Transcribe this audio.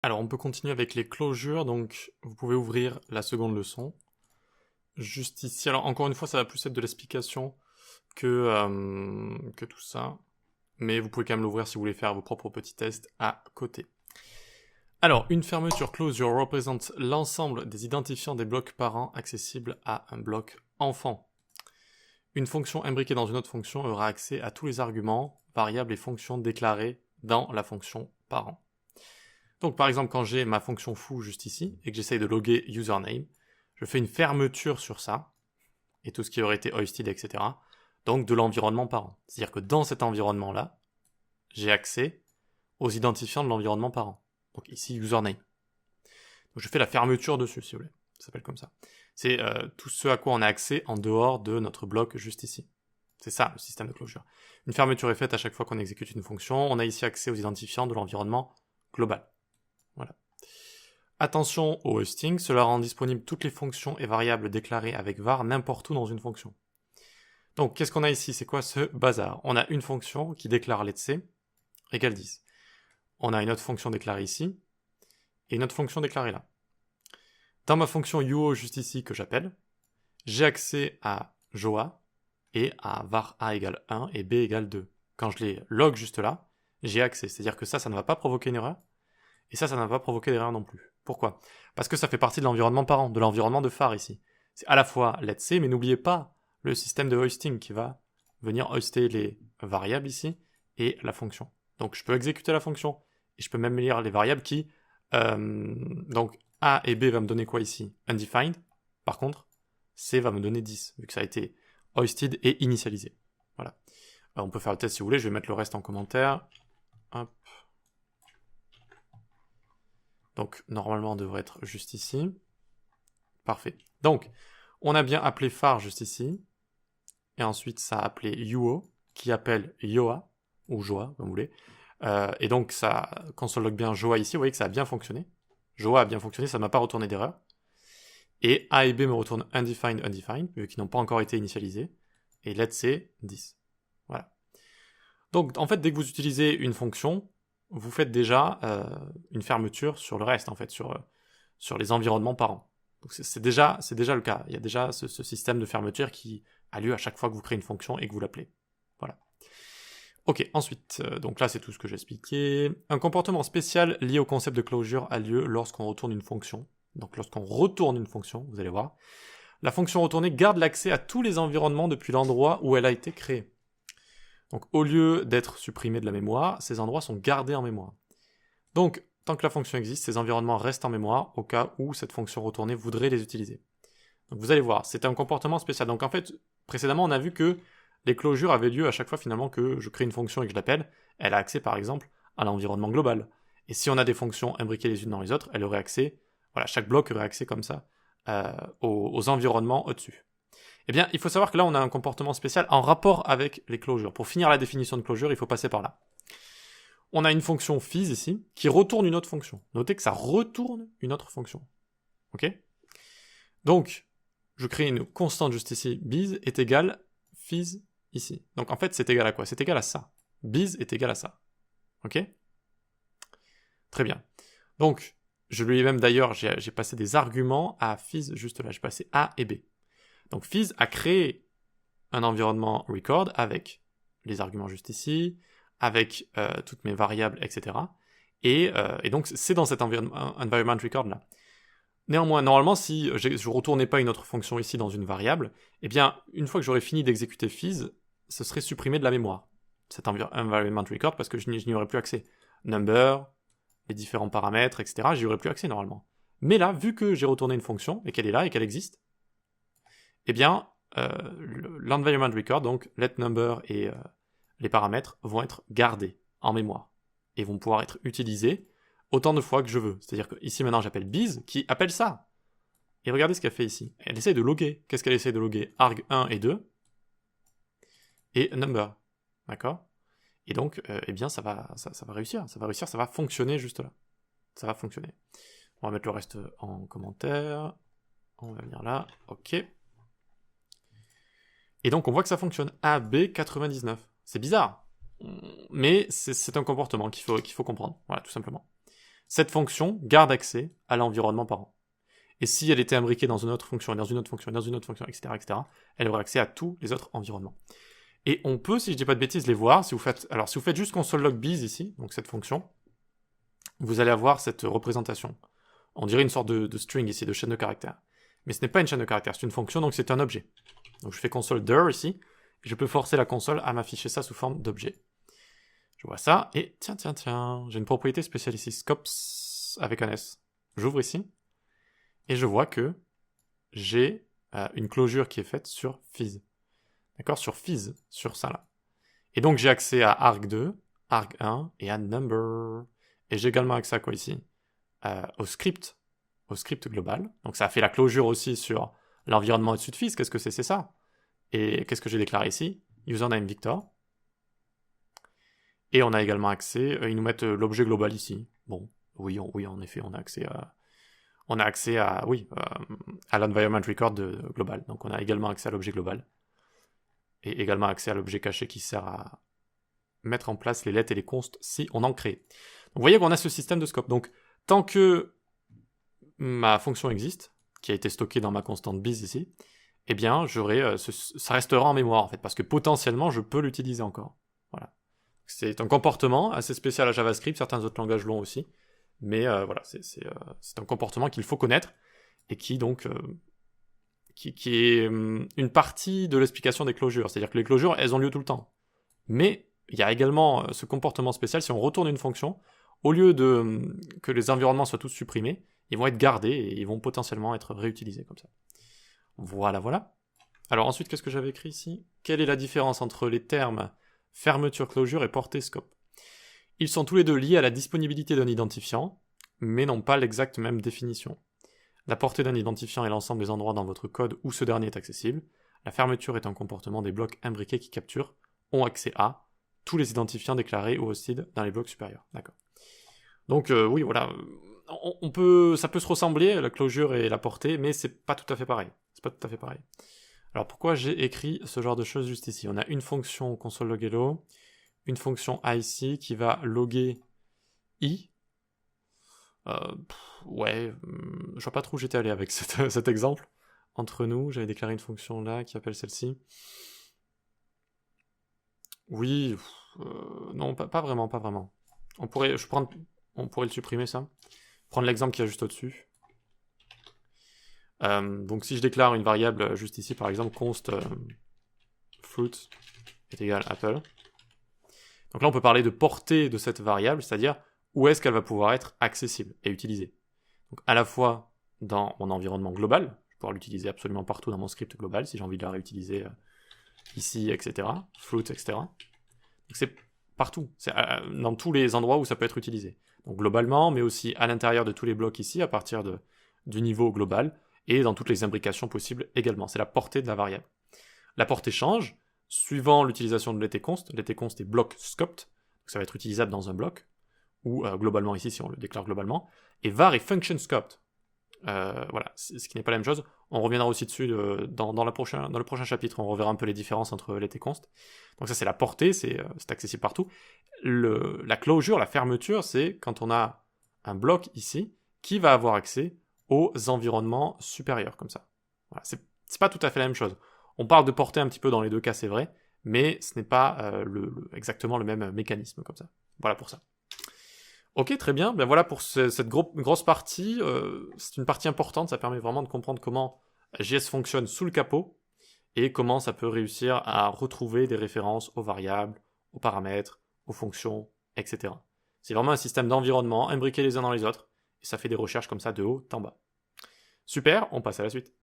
Alors, on peut continuer avec les closures. Donc, vous pouvez ouvrir la seconde leçon. Juste ici. Alors, encore une fois, ça va plus être de l'explication que tout ça. Mais vous pouvez quand même l'ouvrir si vous voulez faire vos propres petits tests à côté. Alors, une fermeture closure représente l'ensemble des identifiants des blocs parents accessibles à un bloc enfant. Une fonction imbriquée dans une autre fonction aura accès à tous les arguments, variables et fonctions déclarées dans la fonction parent. Donc par exemple, quand j'ai ma fonction foo juste ici, et que j'essaye de loguer username, je fais une fermeture sur ça, et tout ce qui aurait été hoisted, etc. Donc de l'environnement parent. C'est-à-dire que dans cet environnement-là, j'ai accès aux identifiants de l'environnement parent. Donc ici, username. Donc je fais la fermeture dessus, si vous voulez. Ça s'appelle comme ça. C'est tout ce à quoi on a accès en dehors de notre bloc juste ici. C'est ça, le système de closure. Une fermeture est faite à chaque fois qu'on exécute une fonction. On a ici accès aux identifiants de l'environnement global. Voilà. Attention au hosting, cela rend disponible toutes les fonctions et variables déclarées avec var n'importe où dans une fonction. Donc, qu'est-ce qu'on a ici? C'est quoi ce bazar? On a une fonction qui déclare letc égale 10. On a une autre fonction déclarée ici, et une autre fonction déclarée là. Dans ma fonction uo juste ici que j'appelle, j'ai accès à joa et à var a égale 1 et b égale 2. Quand je les log juste là, j'ai accès. C'est-à-dire que ça ne va pas provoquer une erreur, et ça ne va pas provoquer d'erreur non plus. Pourquoi? Parce que ça fait partie de l'environnement parent, de l'environnement de phare ici. C'est à la fois letc, mais n'oubliez pas le système de hosting qui va venir hoster les variables ici et la fonction. Donc je peux exécuter la fonction, et je peux même lire les variables qui... donc A et B va me donner quoi ici? Undefined. Par contre, C va me donner 10, vu que ça a été hoisted et initialisé. Voilà. On peut faire le test si vous voulez, je vais mettre le reste en commentaire. Hop. Donc, normalement, on devrait être juste ici. Parfait. Donc, on a bien appelé phare juste ici. Et ensuite, ça a appelé uo, qui appelle yoa, ou joa, comme vous voulez. Et donc, ça, quand on log bien joa ici, vous voyez que ça a bien fonctionné. Joa a bien fonctionné, ça ne m'a pas retourné d'erreur. Et A et B me retournent undefined, vu qu'ils n'ont pas encore été initialisés. Et let's 10. Voilà. Donc, en fait, dès que vous utilisez une fonction, vous faites déjà une fermeture sur le reste, en fait, sur les environnements parents. Donc c'est déjà le cas. Il y a déjà ce système de fermeture qui a lieu à chaque fois que vous créez une fonction et que vous l'appelez. Voilà. Ok, ensuite, donc là c'est tout ce que j'ai expliqué. Un comportement spécial lié au concept de closure a lieu lorsqu'on retourne une fonction. Donc lorsqu'on retourne une fonction, vous allez voir, la fonction retournée garde l'accès à tous les environnements depuis l'endroit où elle a été créée. Donc au lieu d'être supprimés de la mémoire, ces endroits sont gardés en mémoire. Donc, tant que la fonction existe, ces environnements restent en mémoire au cas où cette fonction retournée voudrait les utiliser. Donc vous allez voir, c'est un comportement spécial. Donc en fait, précédemment, on a vu que les closures avaient lieu à chaque fois finalement que je crée une fonction et que je l'appelle, elle a accès par exemple à l'environnement global. Et si on a des fonctions imbriquées les unes dans les autres, elle aurait accès, voilà, chaque bloc aurait accès comme ça aux environnements au-dessus. Eh bien, il faut savoir que là, on a un comportement spécial en rapport avec les closures. Pour finir la définition de closure, il faut passer par là. On a une fonction phys ici, qui retourne une autre fonction. Notez que ça retourne une autre fonction. Ok? Donc, je crée une constante juste ici, biz est égal phys ici. Donc en fait, c'est égal à quoi? C'est égal à ça. Biz est égal à ça. Ok? Très bien. Donc, je lui ai même d'ailleurs, j'ai passé des arguments à phys juste là. J'ai passé A et B. Donc phys a créé un environnement record avec les arguments juste ici, avec toutes mes variables, etc. Et donc c'est dans cet environment record là. Néanmoins, normalement, si je retournais pas une autre fonction ici dans une variable, eh bien, une fois que j'aurais fini d'exécuter phys, ce serait supprimé de la mémoire, cet environment record, parce que je n'y aurais plus accès. Number, les différents paramètres, etc., j'y aurais plus accès normalement. Mais là, vu que j'ai retourné une fonction, et qu'elle est là, et qu'elle existe, eh bien, l'environment record, donc let number et les paramètres, vont être gardés en mémoire, et vont pouvoir être utilisés autant de fois que je veux. C'est-à-dire que ici maintenant j'appelle biz qui appelle ça. Et regardez ce qu'elle fait ici. Elle essaye de loguer. Qu'est-ce qu'elle essaye de loguer? Arg1 et 2 et number. D'accord? Et donc, eh bien ça va réussir. Ça va réussir, ça va fonctionner juste là. Ça va fonctionner. On va mettre le reste en commentaire. On va venir là. Ok. Et donc on voit que ça fonctionne. AB99. C'est bizarre. Mais c'est un comportement qu'il faut comprendre. Voilà, tout simplement. cette fonction garde accès à l'environnement parent. Et si elle était imbriquée dans une autre fonction, dans une autre fonction, dans une autre fonction, etc., elle aurait accès à tous les autres environnements. Et on peut, si je dis pas de bêtises, les voir. Si vous faites juste console log biz ici, donc cette fonction, vous allez avoir cette représentation. On dirait une sorte de string ici, de chaîne de caractères. Mais ce n'est pas une chaîne de caractères, c'est une fonction, donc c'est un objet. Donc je fais console dir ici, et je peux forcer la console à m'afficher ça sous forme d'objet. Je vois ça, et tiens, j'ai une propriété spéciale ici, scopes avec un S. J'ouvre ici, et je vois que j'ai une closure qui est faite sur fizz. D'accord, sur fizz, sur ça là. Et donc j'ai accès à arg2, arg1 et à number. Et j'ai également accès à quoi ici? Au script global. Donc ça a fait la closure aussi sur l'environnement au-dessus de fizz. Qu'est-ce que c'est ça? Et qu'est-ce que j'ai déclaré ici? Username Victor. Et on a également accès, ils nous mettent l'objet global ici. Bon, oui, en effet, on a accès à l'environment record global. Donc on a également accès à l'objet global. Et également accès à l'objet caché qui sert à mettre en place les lets et les consts si on en crée. Donc vous voyez qu'on a ce système de scope. Donc tant que ma fonction existe, qui a été stockée dans ma constante biz ici, eh bien ça restera en mémoire en fait, parce que potentiellement je peux l'utiliser encore. Voilà. C'est un comportement assez spécial à JavaScript, certains autres langages l'ont aussi, mais voilà, c'est un comportement qu'il faut connaître et qui donc qui est une partie de l'explication des closures. C'est-à-dire que les closures, elles ont lieu tout le temps. Mais il y a également ce comportement spécial, si on retourne une fonction, au lieu que les environnements soient tous supprimés, ils vont être gardés et ils vont potentiellement être réutilisés comme ça. Voilà. Alors ensuite, qu'est-ce que j'avais écrit ici? Quelle est la différence entre les termes fermeture, closure et portée, scope? Ils sont tous les deux liés à la disponibilité d'un identifiant, mais n'ont pas l'exacte même définition. La portée d'un identifiant est l'ensemble des endroits dans votre code où ce dernier est accessible. La fermeture est un comportement des blocs imbriqués qui capturent, ont accès à, tous les identifiants déclarés ou hostile dans les blocs supérieurs. D'accord. Donc oui, voilà, ça peut se ressembler, la closure et la portée, mais c'est pas tout à fait pareil. Alors pourquoi j'ai écrit ce genre de choses juste ici? On a une fonction console log hello, une fonction ici qui va loguer i. Je vois pas trop où j'étais allé avec cet exemple. Entre nous, j'avais déclaré une fonction là qui appelle celle-ci. Oui, non, pas vraiment. On pourrait le supprimer ça. Prendre l'exemple qui est juste au-dessus. Donc si je déclare une variable juste ici, par exemple, const fruit est égal apple. Donc là, on peut parler de portée de cette variable, c'est-à-dire où est-ce qu'elle va pouvoir être accessible et utilisée. Donc à la fois dans mon environnement global, je vais pouvoir l'utiliser absolument partout dans mon script global, si j'ai envie de la réutiliser ici, etc., fruit, etc. Donc c'est partout, c'est dans tous les endroits où ça peut être utilisé. Donc globalement, mais aussi à l'intérieur de tous les blocs ici, à partir du niveau global, et dans toutes les imbrications possibles également. C'est la portée de la variable. La portée change suivant l'utilisation de l'etconst. L'etconst est block scoped, donc ça va être utilisable dans un bloc, ou globalement ici si on le déclare globalement, et var est function scoped. Voilà, ce qui n'est pas la même chose. On reviendra aussi dessus dans le prochain chapitre, on reverra un peu les différences entre l'etconst. Donc ça c'est la portée, c'est accessible partout. La closure, la fermeture, c'est quand on a un bloc ici qui va avoir accès aux environnements supérieurs, comme ça. Voilà, c'est pas tout à fait la même chose. On parle de portée un petit peu dans les deux cas, c'est vrai, mais ce n'est pas exactement le même mécanisme comme ça. Voilà pour ça. Ok, très bien. Ben voilà pour cette grosse partie. C'est une partie importante, ça permet vraiment de comprendre comment JS fonctionne sous le capot et comment ça peut réussir à retrouver des références aux variables, aux paramètres, aux fonctions, etc. C'est vraiment un système d'environnement imbriqué les uns dans les autres et ça fait des recherches comme ça de haut en bas. Super, on passe à la suite.